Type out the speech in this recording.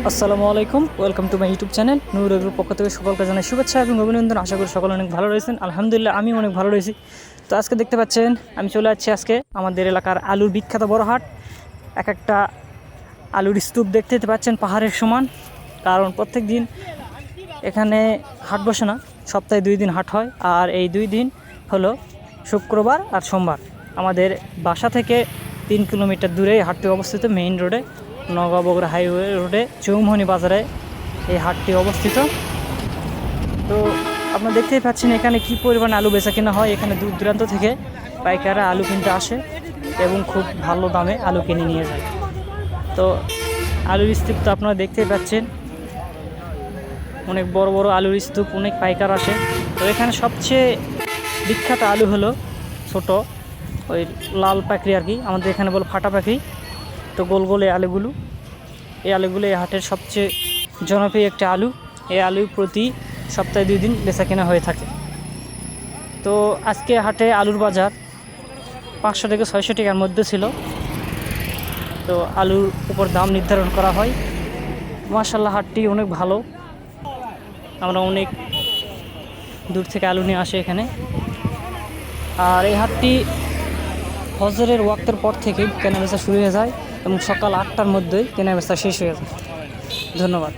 আসসালামু আলাইকুম, welcome to my YouTube channel. Noor এগ্রোর পক্ষ থেকে সকলকে জানাই শুভেচ্ছা এবং অভিনন্দন। আশা করি সকলে অনেক ভালো রয়েছেন। আলহামদুলিল্লাহ, আমি অনেক ভালো রয়েছি। তো আজকে দেখতে পাচ্ছেন আমি চলে যাচ্ছি আজকে আমাদের এলাকার আলুর বিখ্যাত বড় হাট। এক একটা আলুর স্তূপ দেখতে পাচ্ছেন পাহাড়ের সমান। কারণ প্রত্যেক দিন এখানে হাট বসে না, সপ্তাহে 2 দিন হাট হয়। আর এই 2 দিন হলো শুক্রবার আর সোমবার। আমাদের বাসা থেকে 3 কিলোমিটার দূরে এই হাটটি অবস্থিত, মেইন রোডে, নওগাঁ বগুড়া হাইওয়ে রোডে চৌমোহনী বাজারে এই হাটটি অবস্থিত। তো আপনারা দেখতেই পাচ্ছেন এখানে কি পরিমাণ আলু বেচা কেনা হয়। এখানে দূর দূরান্ত থেকে পাইকাররা আলু কিনতে আসে এবং খুব ভালো দামে আলু কিনে নিয়ে যায়। তো আলুর স্তূপ তো আপনারা দেখতেই পাচ্ছেন, অনেক বড় বড় আলুর স্তূপ, অনেক পাইকার আসে। তো এখানে সবচেয়ে বিখ্যাত আলু হলো ছোট ওই লাল পাখরি আর কি, আমাদের এখানে বলে ফাটা পাখরি। তো গোল গোল এই আলুগুলো এই হাটের সবচেয়ে জনপ্রিয় একটা আলু। এই আলু প্রতি সপ্তাহে 2 দিন বেচা কেনা হয়ে থাকে। তো আজকে হাটে আলুর বাজার 500 থেকে 600 টাকার মধ্যে ছিল। তো আলুর উপর দাম নির্ধারণ করা হয়। মাশাআল্লাহ, হাটটি অনেক ভালো। আমরা অনেক দূর থেকে আলু নিয়ে আসি এখানে। আর এই হাটটি ফজরের ওয়াক্তের পর থেকে কেনাবেচা শুরু হয়ে যায় এবং সকাল 8টার মধ্যেই কেনাবেচা শেষ হয়ে যায়। ধন্যবাদ।